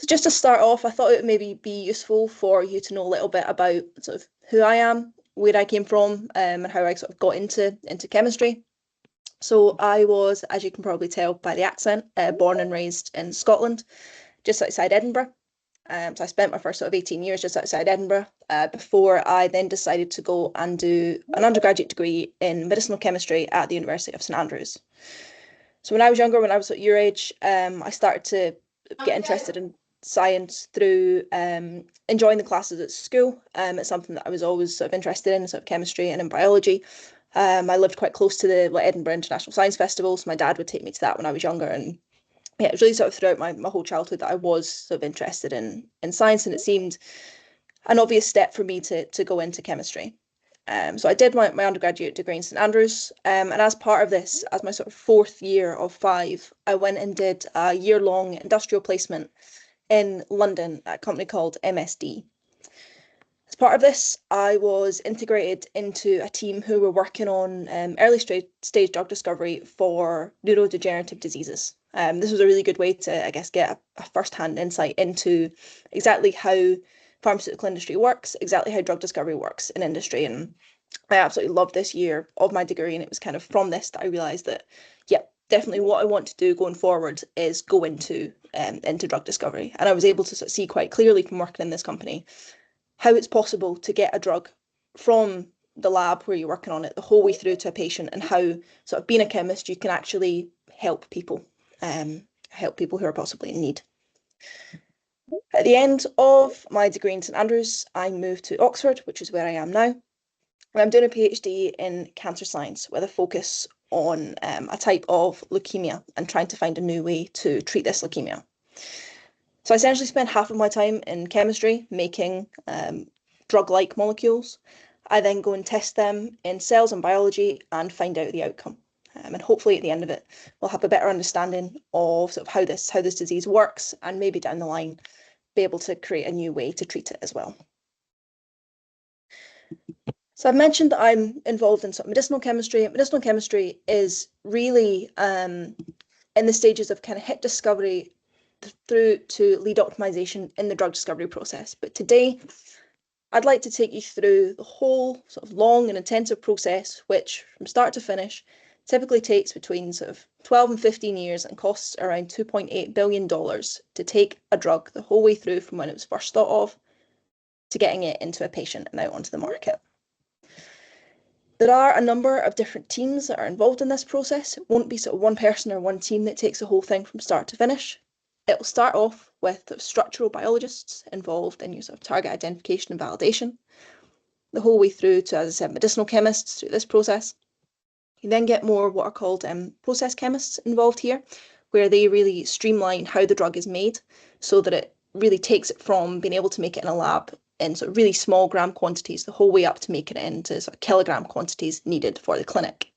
just to start off, I thought it would maybe be useful for you to know a little bit about sort of who I am, where I came from, and how I sort of got into chemistry. So I was, as you can probably tell by the accent, born and raised in Scotland, just outside Edinburgh. So I spent my first sort of 18 years just outside Edinburgh before I then decided to go and do an undergraduate degree in medicinal chemistry at the University of St Andrews. So when I was younger, when I was at your age, I started to get interested in science through enjoying the classes at school. It's something that I was always sort of interested in, sort of chemistry and in biology. I lived quite close to the Edinburgh International Science Festival, so my dad would take me to that when I was younger. And yeah, it was really sort of throughout my whole childhood that I was sort of interested in science, and it seemed an obvious step for me to go into chemistry. So I did my undergraduate degree in St Andrews, and as part of this, as my sort of fourth year of 5, I went and did a year-long industrial placement in London at a company called MSD. As part of this, I was integrated into a team who were working on early stage drug discovery for neurodegenerative diseases. This was a really good way to, I guess, get a first-hand insight into exactly how pharmaceutical industry works, exactly how drug discovery works in industry. And I absolutely loved this year of my degree. And it was kind of from this that I realized that, yeah, definitely what I want to do going forward is go into drug discovery. And I was able to sort of see quite clearly from working in this company how it's possible to get a drug from the lab where you're working on it the whole way through to a patient, and how sort of being a chemist, you can actually help people who are possibly in need. At the end of my degree in St Andrews, I moved to Oxford, which is where I am now. And I'm doing a PhD in cancer science with a focus on a type of leukemia and trying to find a new way to treat this leukemia. So I essentially spend half of my time in chemistry making drug-like molecules. I then go and test them in cells and biology and find out the outcome. And hopefully at the end of it, we'll have a better understanding of sort of how this disease works, and maybe down the line, be able to create a new way to treat it as well. So I've mentioned that I'm involved in sort of medicinal chemistry. Medicinal chemistry is really in the stages of kind of hit discovery through to lead optimization in the drug discovery process. But today, I'd like to take you through the whole sort of long and intensive process, which from start to finish typically takes between sort of 12 and 15 years and costs around $2.8 billion to take a drug the whole way through from when it was first thought of to getting it into a patient and out onto the market. There are a number of different teams that are involved in this process. It won't be sort of one person or one team that takes the whole thing from start to finish. It will start off with structural biologists involved in your sort of target identification and validation, the whole way through to, as I said, medicinal chemists through this process. You then get more what are called process chemists involved here, where they really streamline how the drug is made so that it really takes it from being able to make it in a lab in sort of really small gram quantities the whole way up to making it into sort of kilogram quantities needed for the clinic.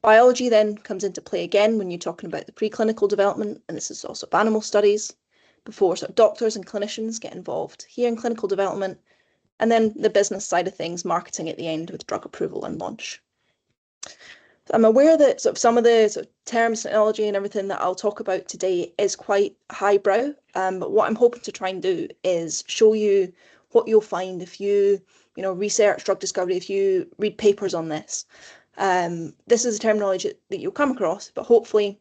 Biology then comes into play again when you're talking about the preclinical development, and this is also animal studies, before sort of doctors and clinicians get involved here in clinical development, and then the business side of things, marketing at the end with drug approval and launch. So I'm aware that sort of some of the sort of terms, technology and everything that I'll talk about today is quite highbrow, but what I'm hoping to try and do is show you what you'll find if you research drug discovery, if you read papers on this. This is a terminology that you'll come across, but hopefully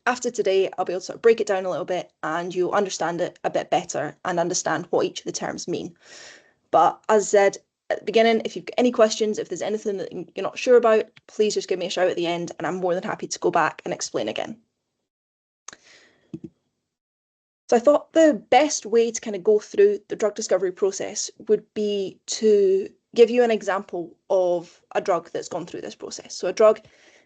after today, I'll be able to sort of break it down a little bit and you'll understand it a bit better and understand what each of the terms mean. But as I said at the beginning, if you've got any questions, if there's anything that you're not sure about, please just give me a shout at the end and I'm more than happy to go back and explain again. So I thought the best way to kind of go through the drug discovery process would be to give you an example of a drug that's gone through this process. So a drug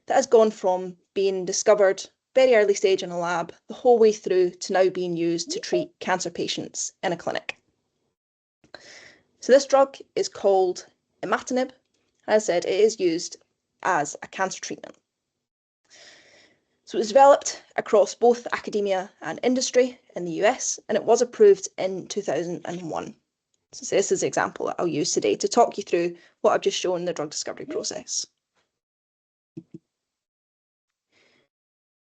that has gone from being discovered very early stage in a lab, the whole way through to now being used to treat cancer patients in a clinic. So this drug is called imatinib. As I said, it is used as a cancer treatment. So it was developed across both academia and industry in the US, and it was approved in 2001. So this is the example that I'll use today to talk you through what I've just shown in the drug discovery process.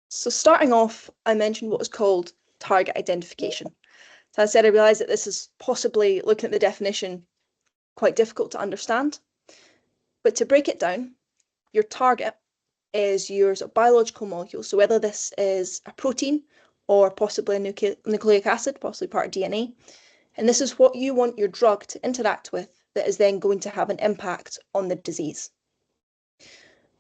So starting off, I mentioned what is called target identification. So as I said, I realised that this is possibly, looking at the definition, quite difficult to understand. But to break it down, your target is your sort of biological molecule. So whether this is a protein or possibly a nucleic acid, possibly part of DNA. And this is what you want your drug to interact with that is then going to have an impact on the disease.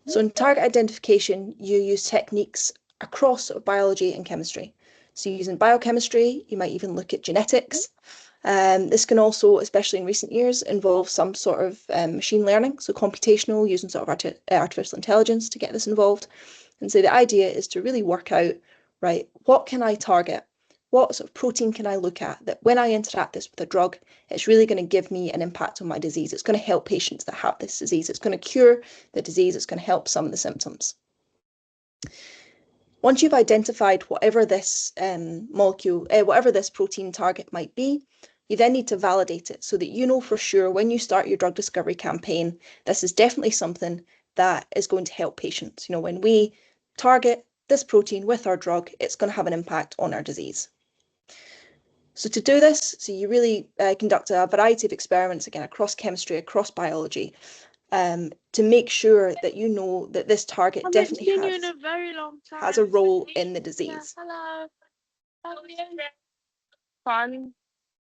So in target identification, you use techniques across sort of biology and chemistry. So using biochemistry, you might even look at genetics. This can also, especially in recent years, involve some sort of machine learning, so computational, using sort of artificial intelligence to get this involved. And so the idea is to really work out, right, what can I target? What sort of protein can I look at that when I interact this with a drug, it's really going to give me an impact on my disease. It's going to help patients that have this disease. It's going to cure the disease. It's going to help some of the symptoms. Once you've identified whatever this molecule, whatever this protein target might be, you then need to validate it so that you know for sure when you start your drug discovery campaign, this is definitely something that is going to help patients. You know, when we target this protein with our drug, it's going to have an impact on our disease. So to do this, so you really conduct a variety of experiments, again, across chemistry, across biology, to make sure that you know that this target definitely has a role in the disease. Yeah, hello. Fun.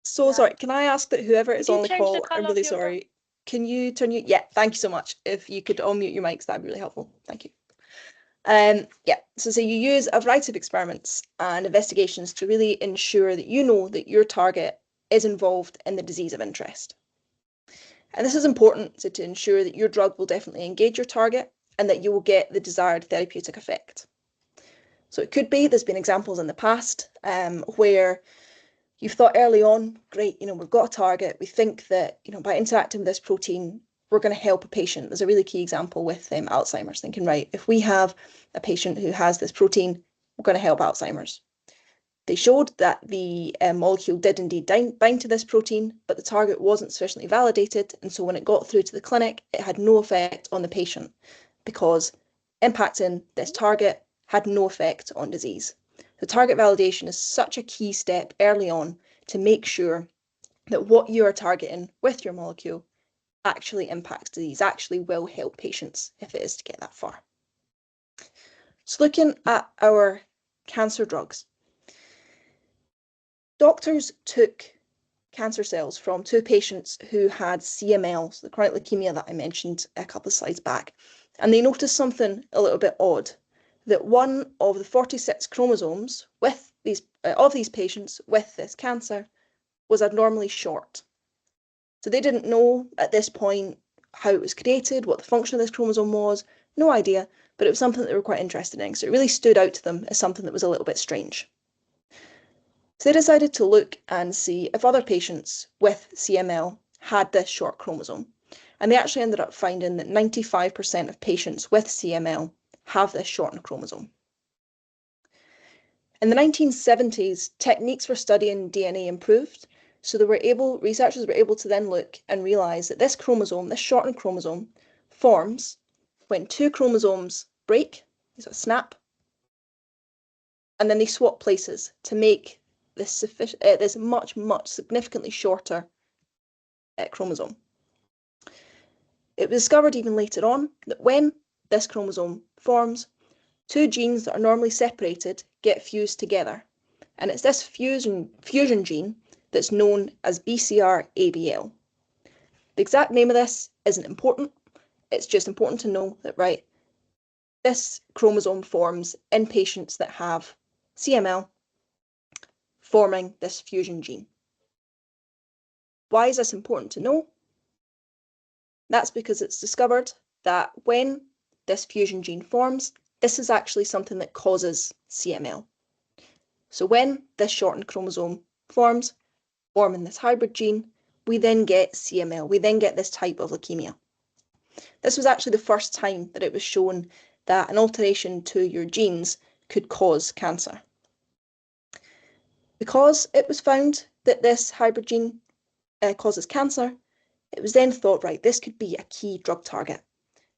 So sorry, can I ask that whoever is on the call, I'm really sorry, can you turn your, yeah, thank you so much. If you could unmute your mics, that'd be really helpful. Thank you. Yeah, so you use a variety of experiments and investigations to really ensure that you know that your target is involved in the disease of interest. And this is important to ensure that your drug will definitely engage your target and that you will get the desired therapeutic effect. So it could be, there's been examples in the past where you've thought early on, great, you know, we've got a target. We think that, you know, by interacting with this protein, we're going to help a patient. There's a really key example with Alzheimer's, thinking, right, if we have a patient who has this protein, we're going to help Alzheimer's. They showed that the molecule did indeed bind to this protein, but the target wasn't sufficiently validated. And so when it got through to the clinic, it had no effect on the patient because impacting this target had no effect on disease. The target validation is such a key step early on to make sure that what you are targeting with your molecule actually impacts disease, actually will help patients if it is to get that far. So looking at our cancer drugs, doctors took cancer cells from 2 patients who had CML, so the chronic leukemia that I mentioned a couple of slides back, and they noticed something a little bit odd, that one of the 46 chromosomes with these patients with this cancer was abnormally short. So they didn't know at this point how it was created, what the function of this chromosome was, no idea, but it was something that they were quite interested in. So it really stood out to them as something that was a little bit strange. So they decided to look and see if other patients with CML had this short chromosome. And they actually ended up finding that 95% of patients with CML have this shortened chromosome. In the 1970s, techniques for studying DNA improved. So researchers were able to then look and realize that this chromosome, this shortened chromosome, forms when 2 chromosomes break, so snap, and then they swap places to make this much significantly shorter chromosome. It was discovered even later on that when this chromosome forms, 2 genes that are normally separated get fused together, and it's this fusion gene that's known as BCR-ABL. The exact name of this isn't important. It's just important to know that, right, this chromosome forms in patients that have CML, forming this fusion gene. Why is this important to know? That's because it's discovered that when this fusion gene forms, this is actually something that causes CML. So when this shortened chromosome forms, forming this hybrid gene, we then get CML. We then get this type of leukemia. This was actually the first time that it was shown that an alteration to your genes could cause cancer. Because it was found that this hybrid gene causes cancer, it was then thought, right, this could be a key drug target.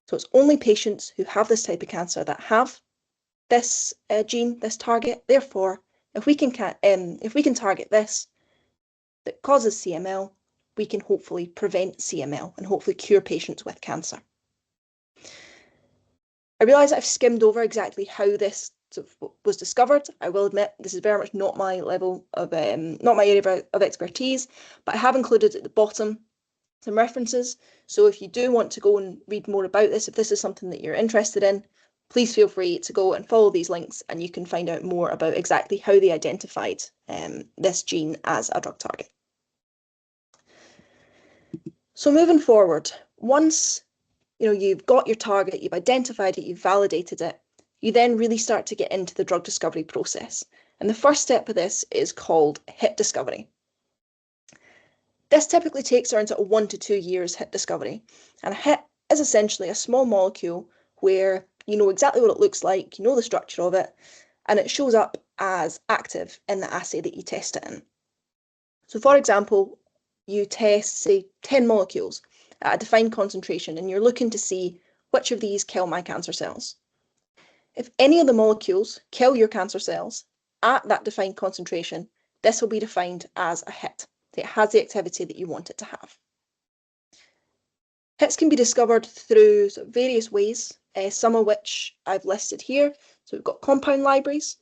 So it's only patients who have this type of cancer that have this gene, this target. Therefore, if we can target this that causes CML, we can hopefully prevent CML and hopefully cure patients with cancer. I realise I've skimmed over exactly how this was discovered. I will admit this is very much not my level of, not my area of expertise, but I have included at the bottom some references. So if you do want to go and read more about this, if this is something that you're interested in, please feel free to go and follow these links and you can find out more about exactly how they identified this gene as a drug target. So moving forward, once you've got your target, you've identified it, you've validated it, you then really start to get into the drug discovery process. And the first step of this is called hit discovery. This typically takes around 1 to 2 years hit discovery. And a hit is essentially a small molecule where you know exactly what it looks like, you know the structure of it, and it shows up as active in the assay that you test it in. So for example, you test, say, 10 molecules at a defined concentration, and you're looking to see which of these kill my cancer cells. If any of the molecules kill your cancer cells at that defined concentration, this will be defined as a hit. It has the activity that you want it to have. Hits can be discovered through various ways, some of which I've listed here. So we've got compound libraries.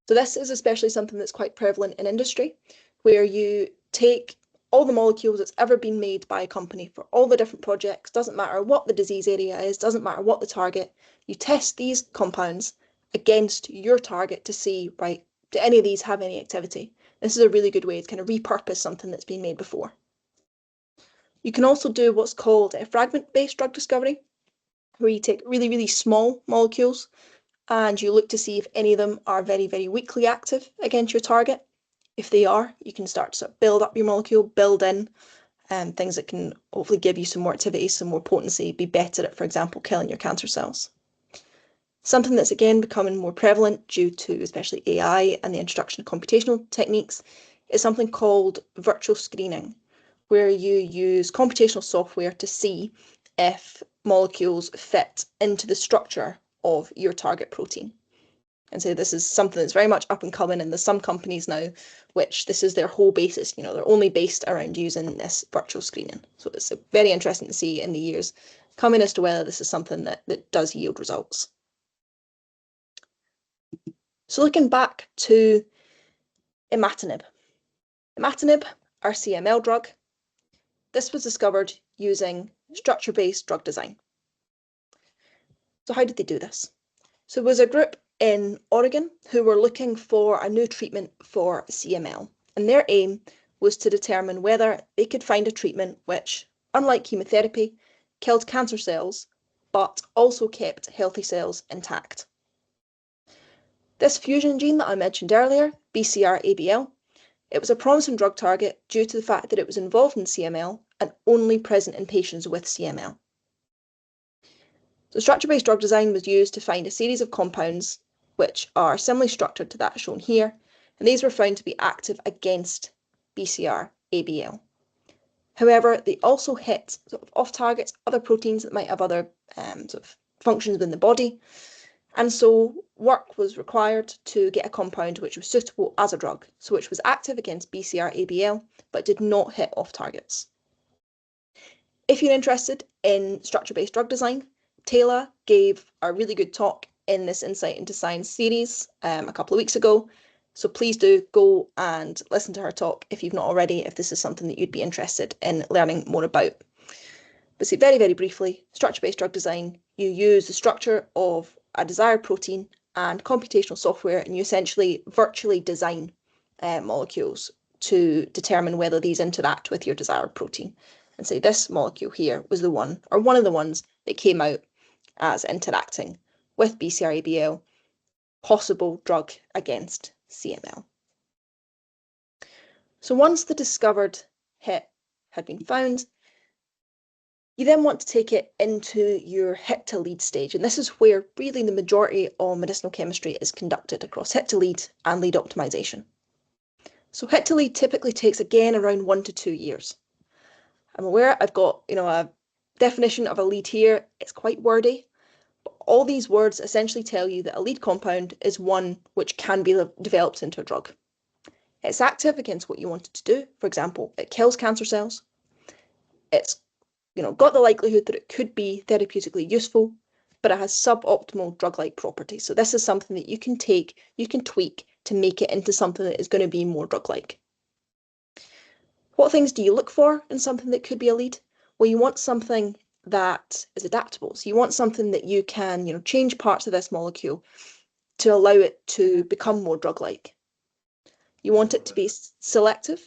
So this is especially something that's quite prevalent in industry, where you take all the molecules that's ever been made by a company for all the different projects, doesn't matter what the disease area is, doesn't matter what the target, you test these compounds against your target to see, right, do any of these have any activity? This is a really good way to kind of repurpose something that's been made before. You can also do what's called a fragment-based drug discovery, where you take really, really small molecules and you look to see if any of them are very, very weakly active against your target. If they are, you can start to build up your molecule, build in things that can hopefully give you some more activity, some more potency, be better at, for example, killing your cancer cells. Something that's again becoming more prevalent due to especially AI and the introduction of computational techniques is something called virtual screening, where you use computational software to see if molecules fit into the structure of your target protein. And so this is something that's very much up and coming, and there's some companies now which this is their whole basis, they're only based around using this virtual screening. So it's very interesting to see in the years coming as to whether this is something that does yield results. So looking back to imatinib. Imatinib, our CML drug, this was discovered using structure-based drug design. So how did they do this? So it was a group in Oregon who were looking for a new treatment for CML, and their aim was to determine whether they could find a treatment which, unlike chemotherapy, killed cancer cells, but also kept healthy cells intact. This fusion gene that I mentioned earlier, BCR-ABL, it was a promising drug target due to the fact that it was involved in CML and only present in patients with CML. So structure-based drug design was used to find a series of compounds which are similarly structured to that shown here, and these were found to be active against BCR-ABL. However, they also hit off targets, other proteins that might have other functions within the body, and so work was required to get a compound which was suitable as a drug, so which was active against BCR-ABL but did not hit off targets. If you're interested in structure-based drug design, Taylor gave a really good talk in this Insight into Science series a couple of weeks ago. So please do go and listen to her talk if you've not already, if this is something that you'd be interested in learning more about. But see, very, very briefly, structure-based drug design, you use the structure of a desired protein and computational software, and you essentially virtually design molecules to determine whether these interact with your desired protein. And say this molecule here was the one, or one of the ones that came out as interacting with BCR-ABL, possible drug against CML. So once the discovered hit had been found, you then want to take it into your hit to lead stage. And this is where really the majority of medicinal chemistry is conducted across hit to lead and lead optimization. So hit to lead typically takes again around 1 to 2 years. I'm aware I've got a definition of a lead here. It's quite wordy, but all these words essentially tell you that a lead compound is one which can be developed into a drug. It's active against what you want it to do. For example, it kills cancer cells. It's got the likelihood that it could be therapeutically useful, but it has suboptimal drug-like properties. So this is something that you can take, you can tweak to make it into something that is going to be more drug-like. What things do you look for in something that could be a lead? Well, you want something that is adaptable. So you want something that you can, change parts of this molecule to allow it to become more drug-like. You want it to be selective.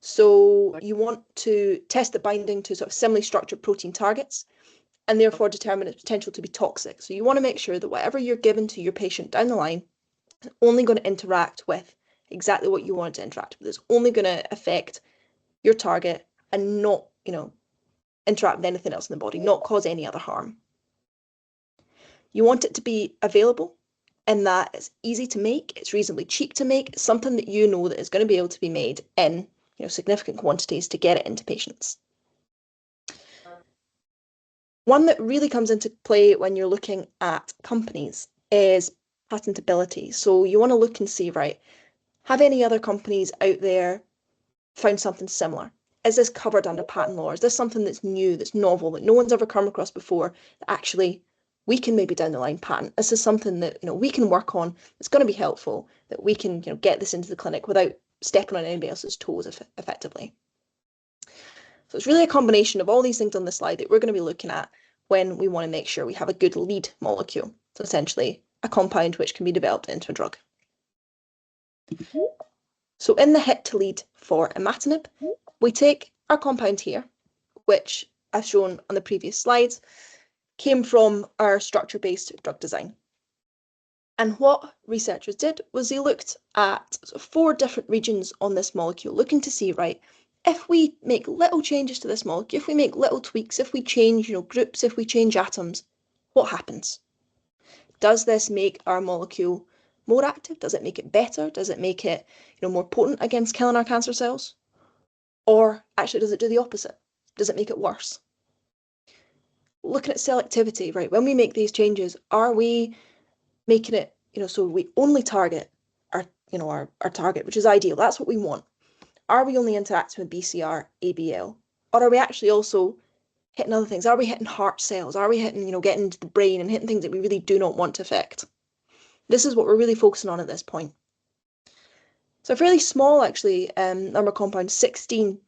So you want to test the binding to sort of similarly structured protein targets and therefore determine its potential to be toxic. So you want to make sure that whatever you're giving to your patient down the line is only going to interact with exactly what you want it to interact with. It's only going to affect your target and not, interact with anything else in the body, not cause any other harm. You want it to be available in that it's easy to make, it's reasonably cheap to make, it's something that you know that is going to be able to be made in significant quantities to get it into patients. One that really comes into play when you're looking at companies is patentability. So you want to look and see, right, have any other companies out there found something similar? Is this covered under patent law? Is this something that's new, that's novel, that no one's ever come across before, that actually we can maybe down the line patent? This is something that we can work on, that's going to be helpful, that we can get this into the clinic without stepping on anybody else's toes effectively. So it's really a combination of all these things on the slide that we're going to be looking at when we want to make sure we have a good lead molecule. So essentially a compound which can be developed into a drug. So in the hit to lead for imatinib, we take our compound here, which I've shown on the previous slides, came from our structure-based drug design. And what researchers did was they looked at 4 different regions on this molecule, looking to see, right, if we make little changes to this molecule, if we make little tweaks, if we change, groups, if we change atoms, what happens? Does this make our molecule more active? Does it make it better? Does it make it, more potent against killing our cancer cells? Or actually, does it do the opposite? Does it make it worse? Looking at selectivity, right, when we make these changes, are we making it, so we only target our target, which is ideal. That's what we want. Are we only interacting with BCR, ABL? Or are we actually also hitting other things? Are we hitting heart cells? Are we hitting, getting into the brain and hitting things that we really do not want to affect? This is what we're really focusing on at this point. So a fairly small, actually, number of compounds, 16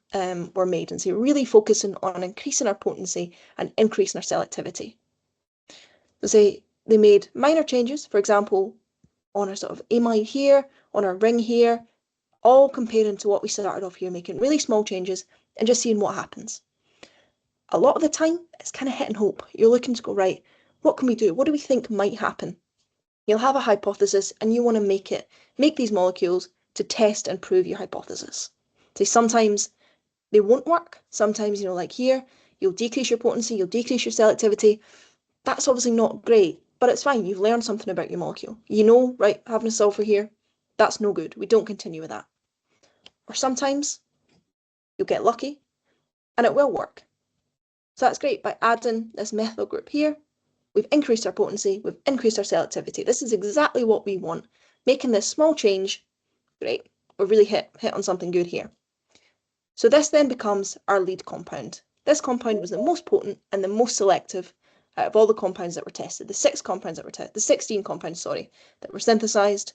were made. And so we're really focusing on increasing our potency and increasing our selectivity. So they made minor changes, for example, on our sort of amide here, on our ring here, all comparing to what we started off here, making really small changes and just seeing what happens. A lot of the time, it's kind of hit and hope. You're looking to go, right, what can we do? What do we think might happen? You'll have a hypothesis and you want to make these molecules to test and prove your hypothesis. So sometimes they won't work. Sometimes, like here, you'll decrease your potency, you'll decrease your selectivity. That's obviously not great, but it's fine. You've learned something about your molecule. Right, having a sulfur here, that's no good. We don't continue with that. Or sometimes you'll get lucky and it will work. So that's great. By adding this methyl group here, we've increased our potency, we've increased our selectivity. This is exactly what we want. Making this small change, great. We've really hit on something good here. So this then becomes our lead compound. This compound was the most potent and the most selective out of all the compounds that were tested. The 16 compounds, that were synthesized,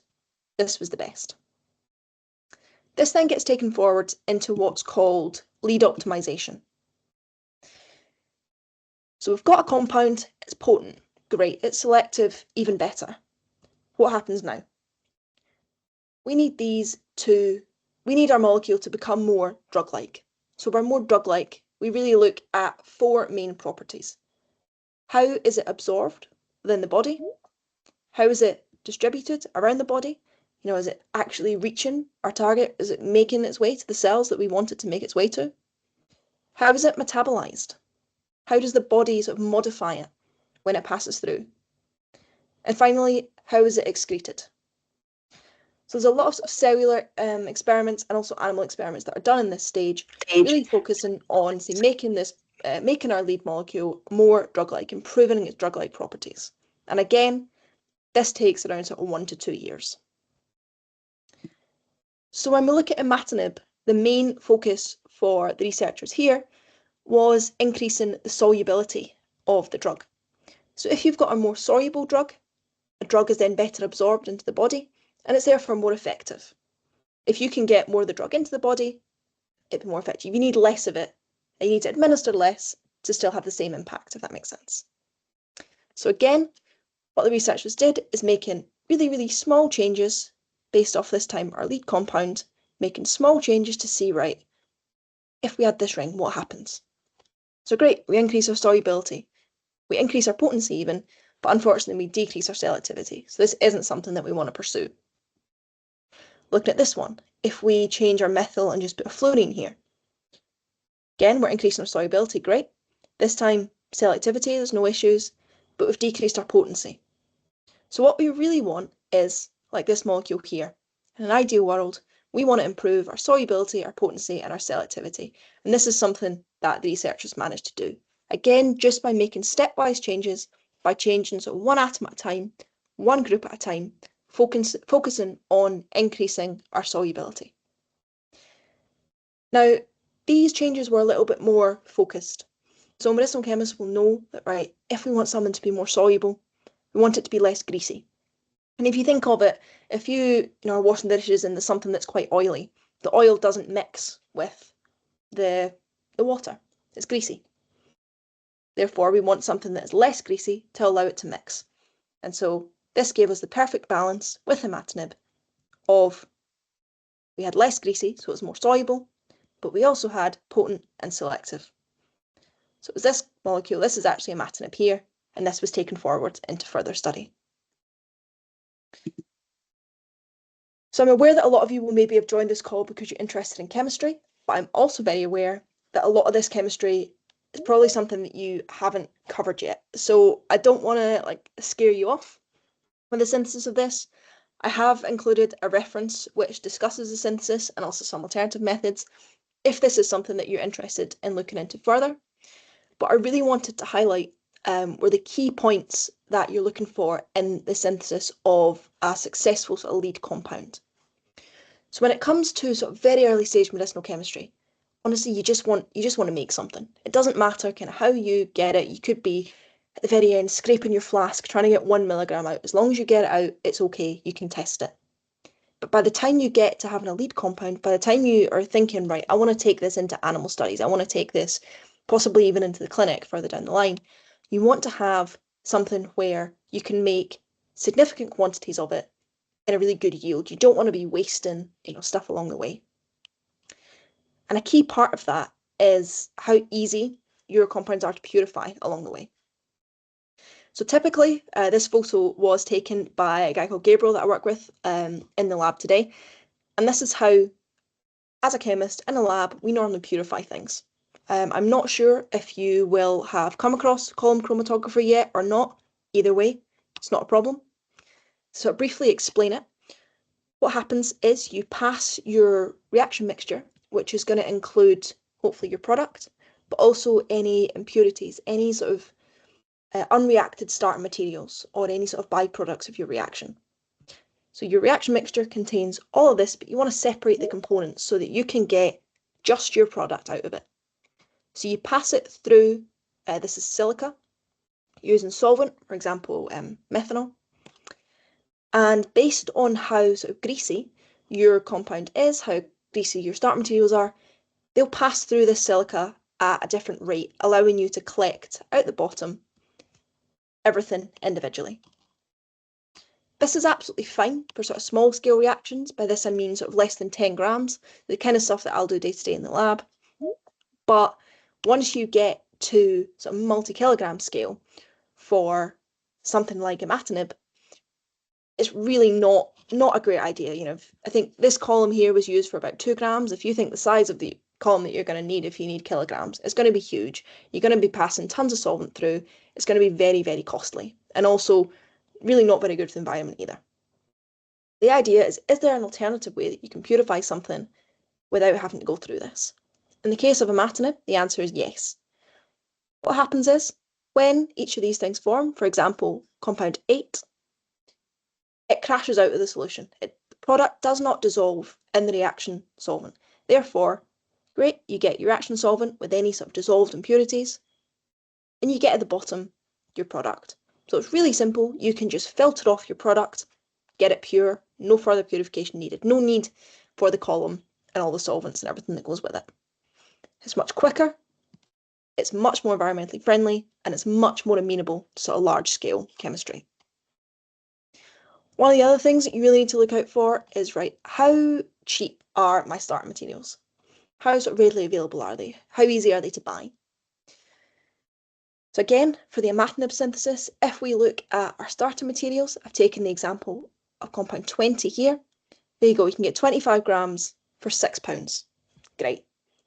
this was the best. This then gets taken forward into what's called lead optimization. So we've got a compound, it's potent, great, it's selective, even better. What happens now? We need our molecule to become more drug-like. So we're more drug-like, we really look at 4 main properties. How is it absorbed within the body? How is it distributed around the body? Is it actually reaching our target? Is it making its way to the cells that we want it to make its way to? How is it metabolized? How does the body sort of modify it when it passes through? And finally, how is it excreted? So there's a lot of cellular experiments and also animal experiments that are done in this stage, really focusing on, say, making our lead molecule more drug-like, improving its drug-like properties. And again, this takes around sort of 1 to 2 years. So when we look at imatinib, the main focus for the researchers here was increasing the solubility of the drug. So if you've got a more soluble drug, a drug is then better absorbed into the body and it's therefore more effective. If you can get more of the drug into the body, it'd be more effective. If you need less of it, and you need to administer less to still have the same impact, if that makes sense. So again, what the researchers did is making really, really small changes based off this time our lead compound, making small changes to see, right, if we add this ring, what happens? So great, we increase our solubility, we increase our potency even, but unfortunately we decrease our selectivity. So this isn't something that we want to pursue. Looking at this one, if we change our methyl and just put a fluorine here, again, we're increasing our solubility, great. This time, selectivity, there's no issues, but we've decreased our potency. So what we really want is, like this molecule here, in an ideal world, we want to improve our solubility, our potency, and our selectivity. And this is something that the researchers managed to do. Again, just by making stepwise changes, by changing sort of one atom at a time, one group at a time, focusing on increasing our solubility. Now, these changes were a little bit more focused. So medicinal chemists will know that, right, if we want something to be more soluble, we want it to be less greasy. And if you think of it, if you are washing the dishes and there's something that's quite oily, the oil doesn't mix with the water. It's greasy. Therefore, we want something that is less greasy to allow it to mix. And so this gave us the perfect balance with imatinib of we had less greasy, so it was more soluble, but we also had potent and selective. So it was this molecule, this is actually imatinib here, and this was taken forward into further study. So I'm aware that a lot of you will maybe have joined this call because you're interested in chemistry, but I'm also very aware that a lot of this chemistry is probably something that you haven't covered yet. So I don't want to scare you off with the synthesis of this. I have included a reference which discusses the synthesis and also some alternative methods, if this is something that you're interested in looking into further. But I really wanted to highlight were the key points that you're looking for in the synthesis of a successful sort of lead compound. So when it comes to sort of very early stage medicinal chemistry, honestly, you just want to make something. It doesn't matter kind of how you get it. You could be at the very end scraping your flask, trying to get 1 milligram out. As long as you get it out, it's okay. You can test it. But by the time you get to having a lead compound, by the time you are thinking, right, I want to take this into animal studies, I want to take this possibly even into the clinic further down the line, you want to have something where you can make significant quantities of it in a really good yield. You don't want to be wasting, stuff along the way. And a key part of that is how easy your compounds are to purify along the way. So typically, this photo was taken by a guy called Gabriel that I work with in the lab today. And this is how, as a chemist in a lab, we normally purify things. I'm not sure if you will have come across column chromatography yet or not. Either way, it's not a problem. So I'll briefly explain it. What happens is you pass your reaction mixture, which is going to include hopefully your product, but also any impurities, any sort of unreacted starting materials or any sort of byproducts of your reaction. So your reaction mixture contains all of this, but you want to separate the components so that you can get just your product out of it. So you pass it through, this is silica, using solvent, for example, methanol. And based on how sort of greasy your compound is, how greasy your start materials are, they'll pass through this silica at a different rate, allowing you to collect out the bottom everything individually. This is absolutely fine for sort of small scale reactions. By this I mean sort of less than 10 grams, the kind of stuff that I'll do day to day in the lab. But once you get to sort of multi-kilogram scale for something like imatinib, it's really not a great idea. I think this column here was used for about 2 grams. If you think the size of the column that you're going to need if you need kilograms, it's going to be huge. You're going to be passing tons of solvent through. It's going to be very, very costly and also really not very good for the environment either. The idea is there an alternative way that you can purify something without having to go through this? In the case of imatinib, the answer is yes. What happens is when each of these things form, for example, compound 8, it crashes out of the solution. The product does not dissolve in the reaction solvent. Therefore, great, you get your reaction solvent with any sort of dissolved impurities, and you get at the bottom your product. So it's really simple. You can just filter off your product, get it pure, no further purification needed. No need for the column and all the solvents and everything that goes with it. It's much quicker, it's much more environmentally friendly, and it's much more amenable to sort of large-scale chemistry. One of the other things that you really need to look out for is, right, how cheap are my starting materials? How sort of readily available are they? How easy are they to buy? So again, for the imatinib synthesis, if we look at our starter materials, I've taken the example of compound 20 here. There you go, you can get 25 grams for £6. Great.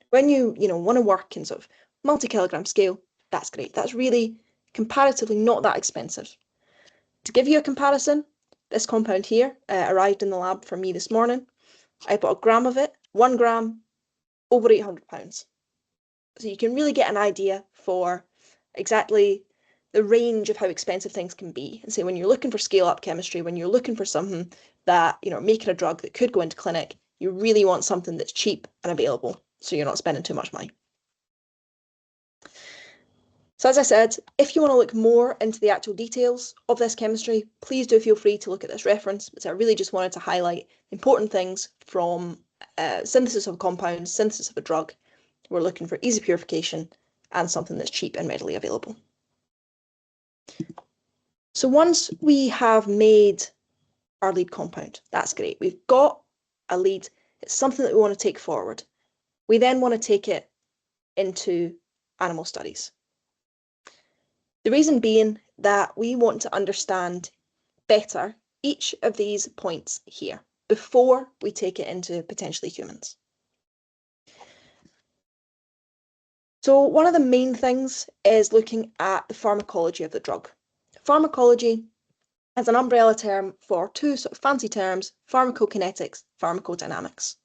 When you want to work in sort of multi-kilogram scale, that's great. That's really comparatively not that expensive. To give you a comparison, this compound here arrived in the lab for me this morning. I bought a gram of it, 1 gram, over £800. So you can really get an idea for exactly the range of how expensive things can be. And so when you're looking for scale-up chemistry, when you're looking for something that, making a drug that could go into clinic, you really want something that's cheap and available, so you're not spending too much money. So as I said, if you want to look more into the actual details of this chemistry, please do feel free to look at this reference. But I really just wanted to highlight important things from synthesis of a compound, synthesis of a drug. We're looking for easy purification and something that's cheap and readily available. So once we have made our lead compound, that's great. We've got a lead. It's something that we want to take forward. We then want to take it into animal studies. The reason being that we want to understand better each of these points here before we take it into potentially humans. So one of the main things is looking at the pharmacology of the drug. Pharmacology is an umbrella term for two sort of fancy terms, pharmacokinetics, pharmacodynamics.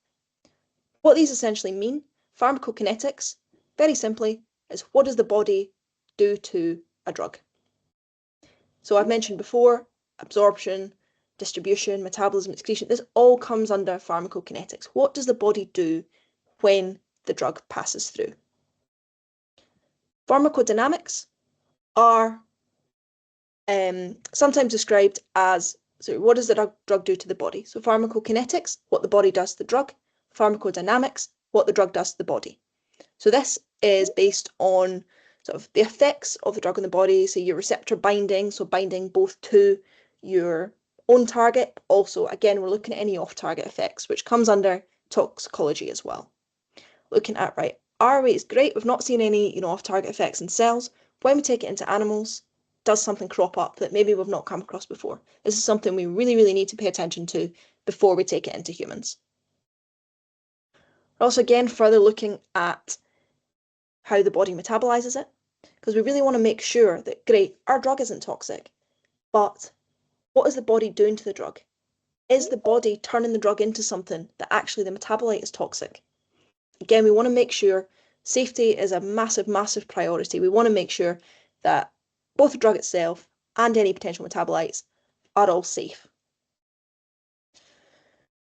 What these essentially mean, pharmacokinetics, very simply, is what does the body do to a drug? So I've mentioned before, absorption, distribution, metabolism, excretion, this all comes under pharmacokinetics. What does the body do when the drug passes through? Pharmacodynamics are sometimes described as, so what does the drug do to the body? So pharmacokinetics, what the body does to the drug. Pharmacodynamics, what the drug does to the body. So this is based on sort of the effects of the drug on the body, so your receptor binding, so binding both to your own target. Also, again, we're looking at any off-target effects, which comes under toxicology as well. Looking at, right, it's great, we've not seen any, off-target effects in cells. When we take it into animals, does something crop up that maybe we've not come across before? This is something we really, really need to pay attention to before we take it into humans. We're also, again, further looking at how the body metabolizes it, because we really want to make sure that, great, our drug isn't toxic, but what is the body doing to the drug? Is the body turning the drug into something that actually the metabolite is toxic? Again, we want to make sure safety is a massive, massive priority. We want to make sure that both the drug itself and any potential metabolites are all safe.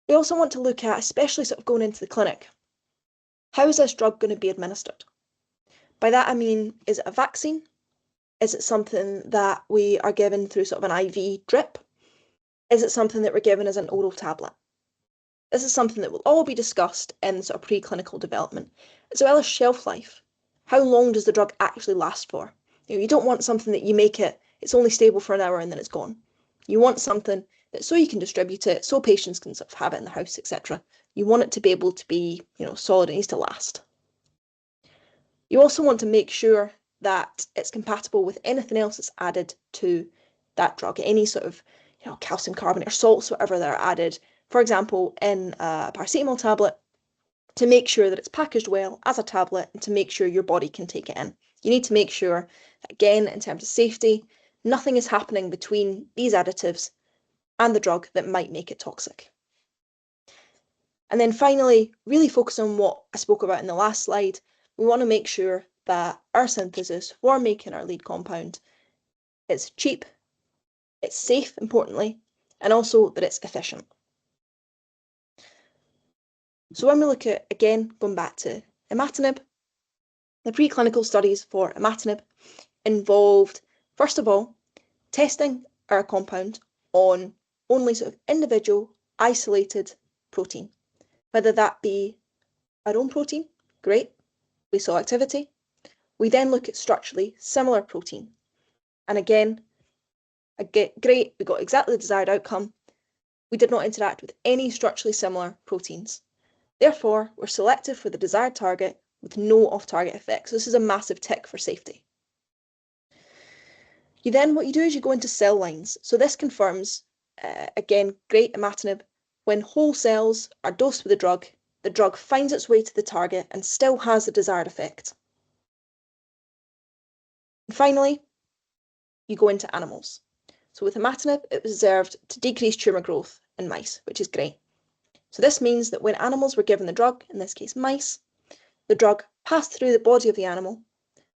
We also want to look at, especially sort of going into the clinic, how is this drug going to be administered? By that I mean, is it a vaccine? Is it something that we are given through sort of an IV drip? Is it something that we're given as an oral tablet? This is something that will all be discussed in sort of preclinical development, as well as shelf life. How long does the drug actually last for? You don't want something that you make it's only stable for an hour and then it's gone. You want something that so you can distribute it, so patients can sort of have it in the house, etc. You want it to be able to be, solid, it needs to last. You also want to make sure that it's compatible with anything else that's added to that drug, any sort of, calcium carbonate or salts, whatever they're added, for example, in a paracetamol tablet, to make sure that it's packaged well as a tablet and to make sure your body can take it in. You need to make sure, again, in terms of safety, nothing is happening between these additives and the drug that might make it toxic. And then finally, really focus on what I spoke about in the last slide. We want to make sure that our synthesis for making our lead compound is cheap, it's safe, importantly, and also that it's efficient. So when we look at, again, going back to imatinib, the preclinical studies for imatinib involved, first of all, testing our compound on only sort of individual, isolated protein, whether that be our own protein, great, we saw activity. We then look at structurally similar protein. And again, great, we got exactly the desired outcome. We did not interact with any structurally similar proteins. Therefore, we're selective for the desired target with no off-target effects. So this is a massive tick for safety. What you do is you go into cell lines. So this confirms, again, great imatinib, when whole cells are dosed with the drug finds its way to the target and still has the desired effect. And finally, you go into animals. So with imatinib, it was observed to decrease tumour growth in mice, which is great. So this means that when animals were given the drug, in this case mice, the drug passed through the body of the animal,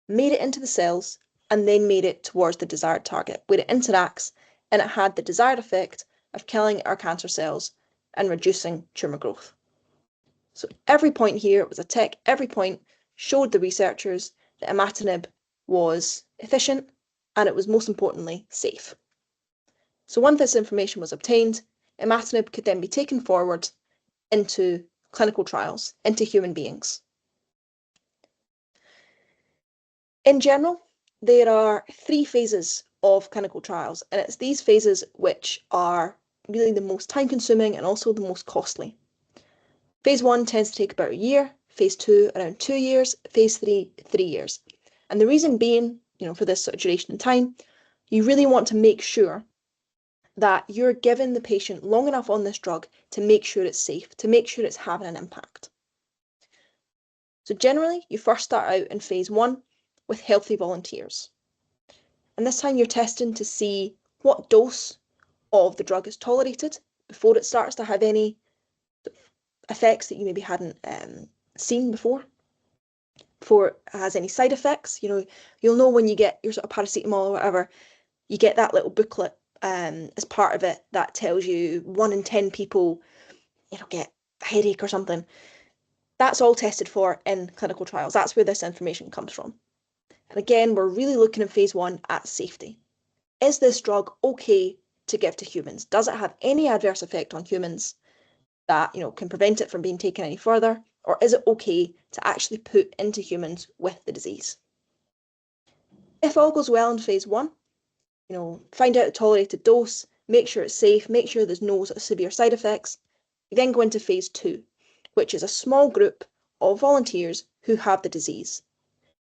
made it into the cells, and then made it towards the desired target, where it interacts and it had the desired effect of killing our cancer cells and reducing tumour growth. So every point here was a tick, every point showed the researchers that imatinib was efficient and it was most importantly safe. So once this information was obtained, imatinib could then be taken forward into clinical trials, into human beings. In general, there are 3 phases of clinical trials, and it's these phases which are really the most time-consuming and also the most costly. Phase 1 tends to take about a year, phase 2 around 2 years, phase 3 3 years. And the reason being, for this sort of duration of time, you really want to make sure that you're giving the patient long enough on this drug to make sure it's safe, to make sure it's having an impact. So generally, you first start out in phase 1 with healthy volunteers. And this time you're testing to see what dose of the drug is tolerated before it starts to have any effects that you maybe hadn't seen before it has any side effects. You'll know when you get your sort of paracetamol or whatever, you get that little booklet as part of it that tells you 1 in 10 people, get a headache or something. That's all tested for in clinical trials. That's where this information comes from. And again, we're really looking in phase 1 at safety. Is this drug okay to give to humans? Does it have any adverse effect on humans that can prevent it from being taken any further? Or is it okay to actually put into humans with the disease? If all goes well in phase 1, find out the tolerated dose, make sure it's safe, make sure there's no sort of severe side effects. You then go into phase 2, which is a small group of volunteers who have the disease.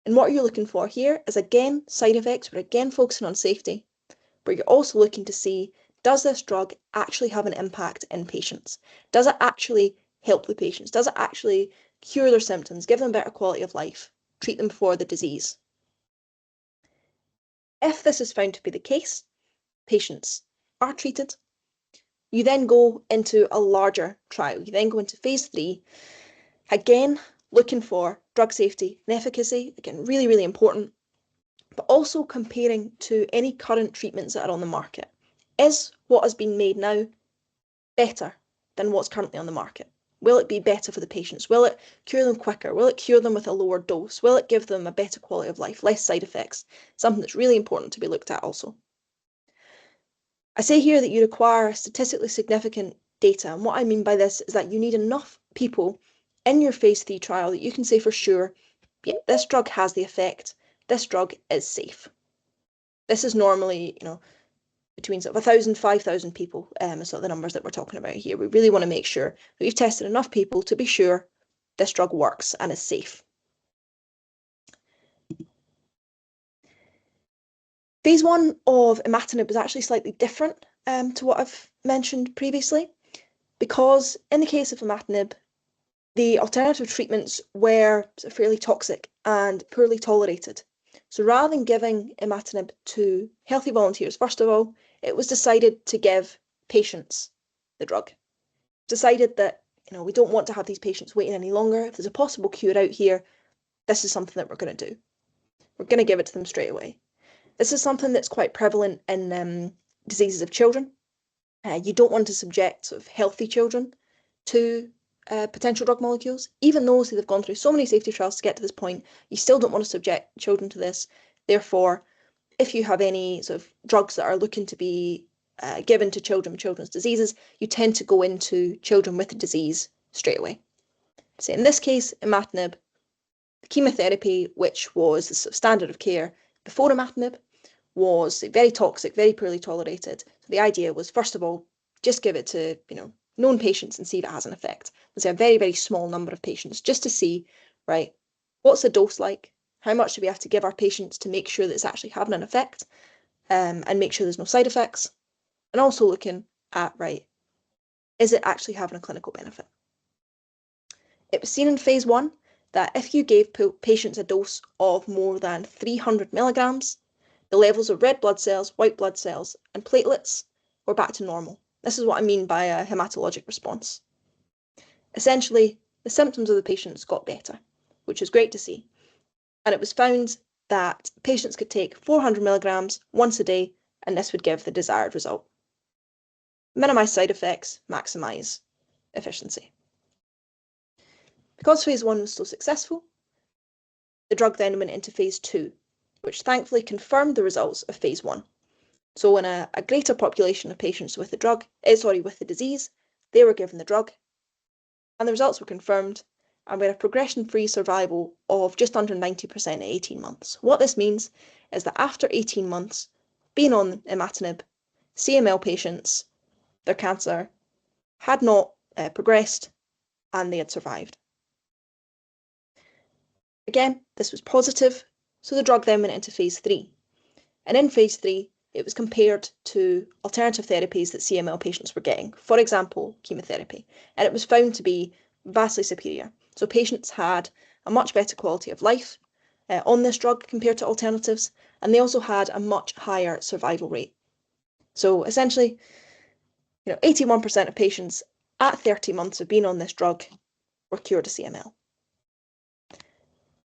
And what you're looking for here is, again, side effects. We're again focusing on safety, but you're also looking to see, does this drug actually have an impact in patients? Does it actually help the patients? Does it actually cure their symptoms, give them better quality of life, treat them for the disease? If this is found to be the case, patients are treated. You then go into a larger trial. You then go into phase 3, again, looking for drug safety and efficacy, again, really, really important, but also comparing to any current treatments that are on the market. Is what has been made now better than what's currently on the market? Will it be better for the patients? Will it cure them quicker? Will it cure them with a lower dose? Will it give them a better quality of life, less side effects? Something that's really important to be looked at also. I say here that you require statistically significant data, and what I mean by this is that you need enough people in your phase 3 trial that you can say for sure, yeah, this drug has the effect, this drug is safe. This is normally, between sort of 1,000, 5,000 people, is sort of the numbers that we're talking about here. We really want to make sure that we've tested enough people to be sure this drug works and is safe. Phase 1 of imatinib was actually slightly different to what I've mentioned previously, because in the case of imatinib, the alternative treatments were fairly toxic and poorly tolerated. So rather than giving imatinib to healthy volunteers, first of all, it was decided to give patients the drug. Decided that, we don't want to have these patients waiting any longer. If there's a possible cure out here, this is something that we're going to do. We're going to give it to them straight away. This is something that's quite prevalent in diseases of children. You don't want to subject sort of healthy children to potential drug molecules. Even though they've gone through so many safety trials to get to this point, you still don't want to subject children to this. Therefore, if you have any sort of drugs that are looking to be given to children with children's diseases, you tend to go into children with the disease straight away. So in this case, imatinib, the chemotherapy, which was the sort of standard of care before imatinib, was very toxic, very poorly tolerated. So the idea was, first of all, just give it to known patients and see if it has an effect. Let's say a very, very small number of patients, just to see, right, what's the dose like? How much do we have to give our patients to make sure that it's actually having an effect, and make sure there's no side effects? And also looking at, right, is it actually having a clinical benefit? It was seen in phase 1 that if you gave patients a dose of more than 300 milligrams, the levels of red blood cells, white blood cells, and platelets were back to normal. This is what I mean by a hematologic response. Essentially, the symptoms of the patients got better, which is great to see. And it was found that patients could take 400 milligrams once a day, and this would give the desired result. Minimize side effects, maximize efficiency. Because phase 1 was so successful, the drug then went into phase 2, which thankfully confirmed the results of phase 1. So in a greater population of patients with the disease, they were given the drug, and the results were confirmed, and we had a progression-free survival of just under 90% at 18 months. What this means is that after 18 months being on imatinib, CML patients, their cancer had not progressed, and they had survived. Again, this was positive, so the drug then went into phase 3. And in phase 3, it was compared to alternative therapies that CML patients were getting, for example, chemotherapy, and it was found to be vastly superior. So patients had a much better quality of life on this drug compared to alternatives, and they also had a much higher survival rate. So essentially, 81% of patients at 30 months of being on this drug were cured of CML.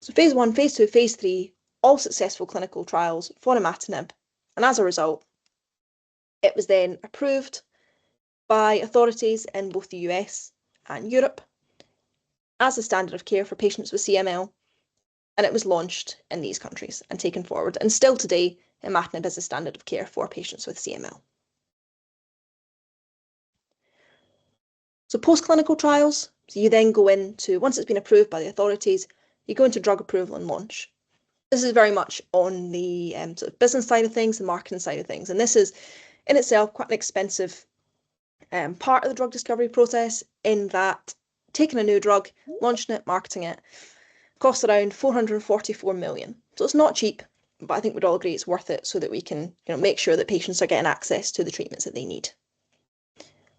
So phase 1, phase 2, phase 3, all successful clinical trials for imatinib, and as a result, it was then approved by authorities in both the US and Europe as a standard of care for patients with CML, and it was launched in these countries and taken forward. And still today, imatinib is a standard of care for patients with CML. So post-clinical trials, so you then go into, once it's been approved by the authorities, you go into drug approval and launch. This is very much on the sort of business side of things, the marketing side of things, and this is in itself quite an expensive part of the drug discovery process, in that taking a new drug, launching it, marketing it, costs around 444 million. So it's not cheap, but I think we'd all agree it's worth it so that we can make sure that patients are getting access to the treatments that they need.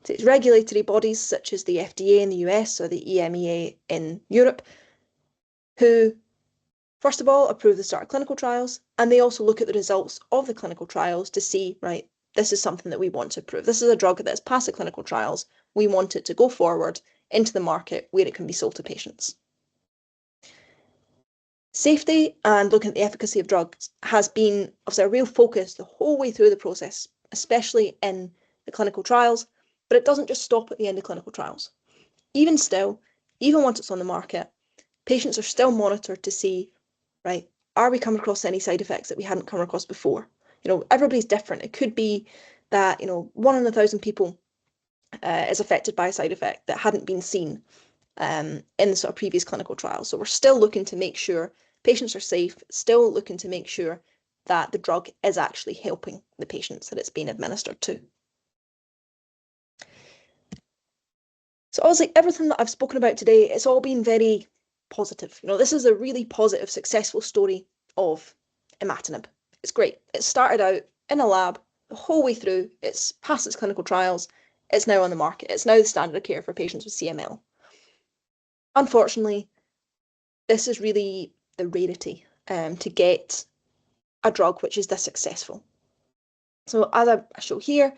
So it's regulatory bodies such as the FDA in the US or the EMEA in Europe who, first of all, approve the start of clinical trials, and they also look at the results of the clinical trials to see, right, this is something that we want to approve. This is a drug that has passed the clinical trials. We want it to go forward into the market where it can be sold to patients. Safety and looking at the efficacy of drugs has been obviously a real focus the whole way through the process, especially in the clinical trials, but it doesn't just stop at the end of clinical trials. Even still, even once it's on the market, patients are still monitored to see, right, are we coming across any side effects that we hadn't come across before? Everybody's different. It could be that, 1 in 1,000 people is affected by a side effect that hadn't been seen in the sort of previous clinical trials. So we're still looking to make sure patients are safe, still looking to make sure that the drug is actually helping the patients that it's being administered to. So obviously everything that I've spoken about today, it's all been very positive. This is a really positive, successful story of imatinib. It's great. It started out in a lab the whole way through. It's passed its clinical trials. It's now on the market. It's now the standard of care for patients with CML. Unfortunately, this is really the rarity to get a drug which is this successful. So as I show here,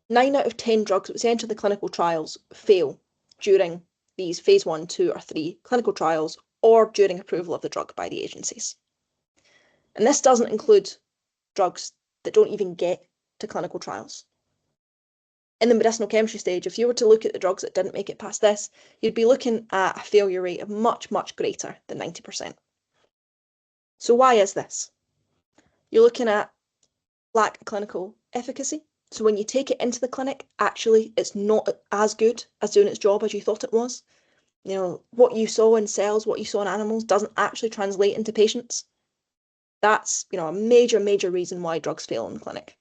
9 out of 10 drugs which enter the clinical trials fail during these phase 1, 2, or 3 clinical trials or during approval of the drug by the agencies. And this doesn't include drugs that don't even get to clinical trials. In the medicinal chemistry stage, if you were to look at the drugs that didn't make it past this, you'd be looking at a failure rate of much, much greater than 90%. So why is this? You're looking at lack of clinical efficacy. So when you take it into the clinic, actually, it's not as good as doing its job as you thought it was. You know, what you saw in cells, what you saw in animals doesn't actually translate into patients. That's, you know, a major, major reason why drugs fail in the clinic.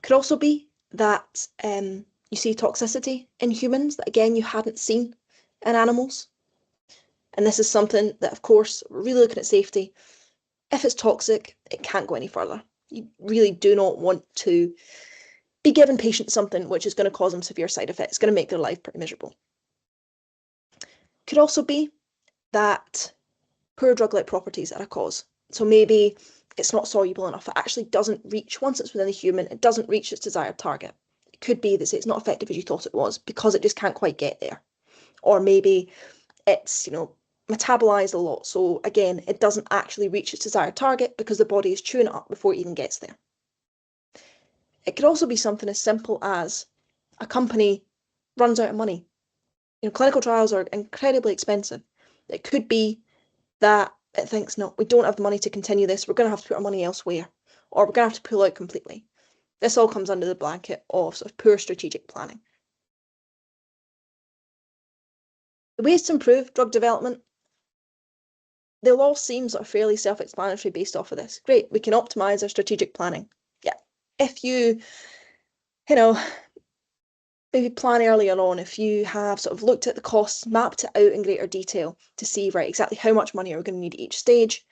Could also be that you see toxicity in humans that, again, you hadn't seen in animals. And this is something that, of course, we're really looking at safety. If it's toxic, it can't go any further. You really do not want to be giving patients something which is going to cause them severe side effects. It's going to make their life pretty miserable. Could also be that poor drug-like properties are a cause. So maybe it's not soluble enough. It actually doesn't reach, once it's within the human, it doesn't reach its desired target. It could be that it's not effective as you thought it was because it just can't quite get there. Or maybe it's, you know, metabolized a lot. So again, it doesn't actually reach its desired target because the body is chewing it up before it even gets there. It could also be something as simple as a company runs out of money. You know, clinical trials are incredibly expensive. It could be that it thinks, no, we don't have the money to continue this. We're going to have to put our money elsewhere, or we're going to have to pull out completely. This all comes under the blanket of sort of poor strategic planning. The ways to improve drug development, they'll all seem sort of fairly self-explanatory based off of this. Great, we can optimize our strategic planning. Yeah, if you know, maybe plan earlier on, if you have sort of looked at the costs, mapped it out in greater detail to see, right, exactly how much money are we going to need at each stage,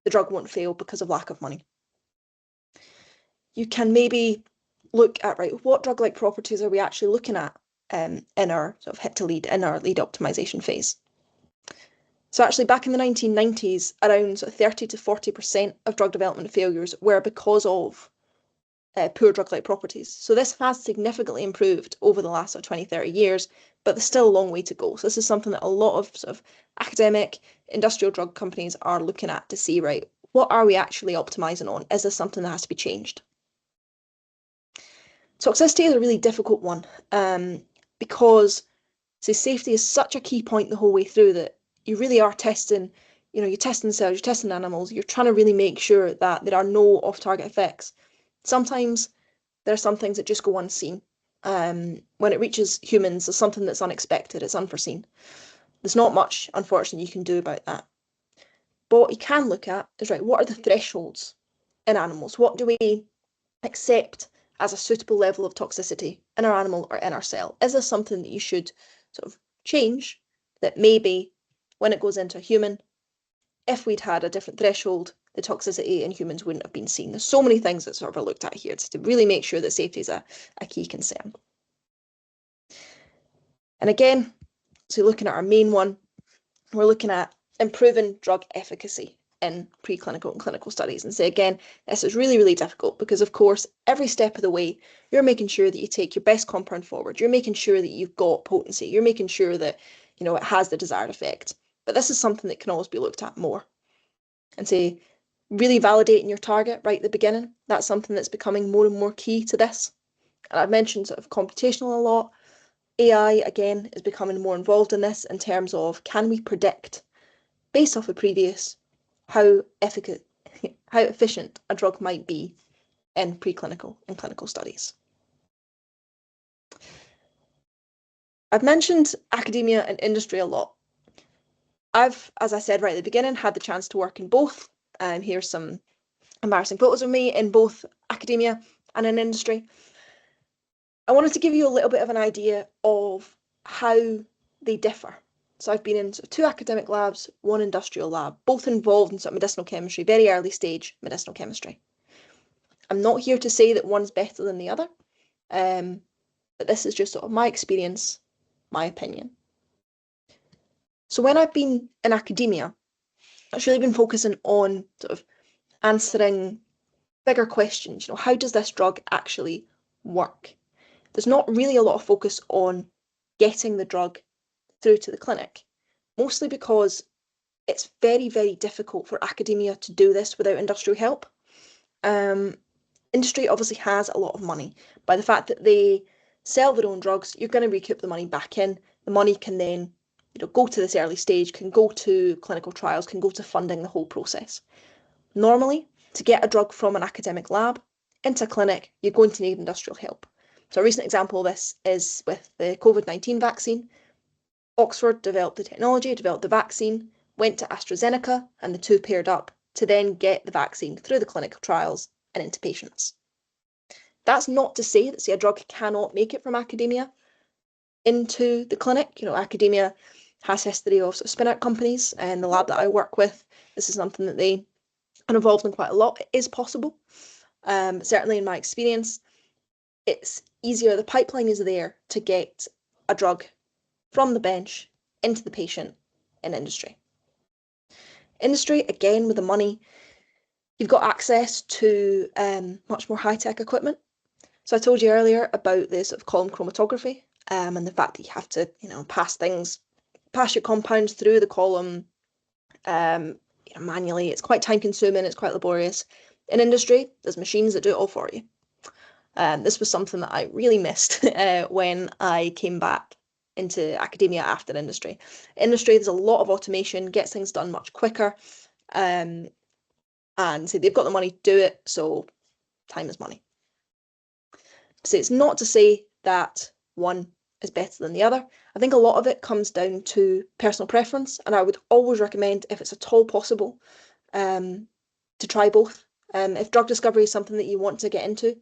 the drug won't fail because of lack of money. You can maybe look at, right, what drug-like properties are we actually looking at in our sort of hit to lead, in our lead optimization phase. So actually back in the 1990s, around sort of 30 to 40% of drug development failures were because of poor drug-like properties. So this has significantly improved over the last 20, 30 years, but there's still a long way to go. So this is something that a lot of sort of academic industrial drug companies are looking at to see, right, what are we actually optimizing on? Is this something that has to be changed? Toxicity is a really difficult one because safety is such a key point the whole way through that you really are testing, you know, you're testing cells, you're testing animals, you're trying to really make sure that there are no off-target effects. Sometimes there are some things that just go unseen. When it reaches humans, there's something that's unexpected, it's unforeseen. There's not much, unfortunately, you can do about that. But what you can look at is, right, what are the thresholds in animals? What do we accept as a suitable level of toxicity in our animal or in our cell? Is this something that you should sort of change, that maybe when it goes into a human, if we'd had a different threshold, the toxicity in humans wouldn't have been seen? There's so many things that sort of are looked at here to really make sure that safety is a key concern. And again, so looking at our main one, we're looking at improving drug efficacy in preclinical and clinical studies. And say, again, this is really, really difficult because, of course, every step of the way, you're making sure that you take your best compound forward. You're making sure that you've got potency. You're making sure that, you know, it has the desired effect. But this is something that can always be looked at more. And say, really validating your target right at the beginning. That's something that's becoming more and more key to this. And I've mentioned sort of computational a lot. AI, again, is becoming more involved in this in terms of, can we predict, based off of previous, how efficient a drug might be in preclinical and clinical studies. I've mentioned academia and industry a lot. I've, as I said right at the beginning, had the chance to work in both. Here's some embarrassing photos of me in both academia and in industry. I wanted to give you a little bit of an idea of how they differ. So I've been in sort of 2 academic labs, 1 industrial lab, both involved in sort of medicinal chemistry, very early stage medicinal chemistry. I'm not here to say that one's better than the other, but this is just sort of my experience, my opinion. So when I've been in academia, I've really been focusing on sort of answering bigger questions. You know, how does this drug actually work? There's not really a lot of focus on getting the drug through to the clinic, mostly because it's very, very difficult for academia to do this without industrial help. Industry obviously has a lot of money. By the fact that they sell their own drugs, you're going to recoup the money back in. The money can then go to this early stage, can go to clinical trials, can go to funding the whole process. Normally, to get a drug from an academic lab into a clinic, you're going to need industrial help. So a recent example of this is with the COVID-19 vaccine. Oxford developed the technology, developed the vaccine, went to AstraZeneca, and the two paired up to then get the vaccine through the clinical trials and into patients. That's not to say that, say, a drug cannot make it from academia into the clinic. Academia has history of, spin-out companies, and the lab that I work with, this is something that they are involved in quite a lot. It is possible. Certainly in my experience, it's easier. The pipeline is there to get a drug from the bench into the patient in industry. Industry, again, with the money, you've got access to much more high-tech equipment. So I told you earlier about this sort of column chromatography and the fact that you have to, pass your compounds through the column manually. It's quite time-consuming. It's quite laborious. In industry, there's machines that do it all for you. This was something that I really missed when I came back into academia after industry. Industry, there's a lot of automation, gets things done much quicker, and so they've got the money to do it, so time is money. So it's not to say that one is better than the other. I think a lot of it comes down to personal preference, and I would always recommend, if it's at all possible, to try both. If drug discovery is something that you want to get into,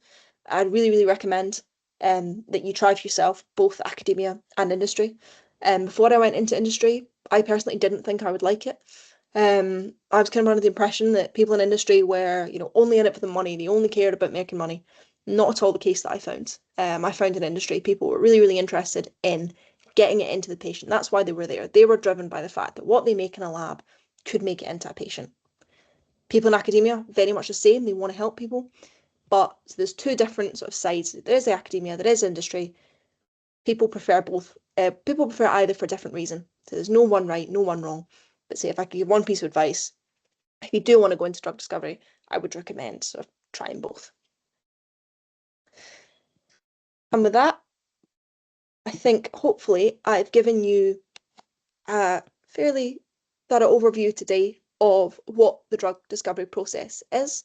I'd really, really recommend that you try for yourself both academia and industry. Before I went into industry, I personally didn't think I would like it. I was kind of under the impression that people in industry were, only in it for the money. They only cared about making money. Not at all the case that I found. I found in industry, people were really, really interested in getting it into the patient. That's why they were there. They were driven by the fact that what they make in a lab could make it into a patient. People in academia, very much the same. They want to help people. But so there's two different sort of sides. There is the academia, there is industry. People prefer both. People prefer either for a different reason. So there's no one right, no one wrong. But say if I could give one piece of advice, if you do want to go into drug discovery, I would recommend sort of trying both. And with that, I think hopefully I've given you a fairly thorough overview today of what the drug discovery process is.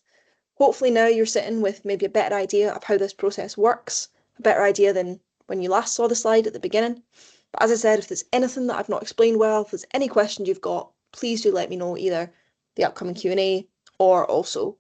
Hopefully now you're sitting with maybe a better idea of how this process works, a better idea than when you last saw the slide at the beginning. But as I said, if there's anything that I've not explained well, if there's any questions you've got, please do let me know, either the upcoming Q&A or also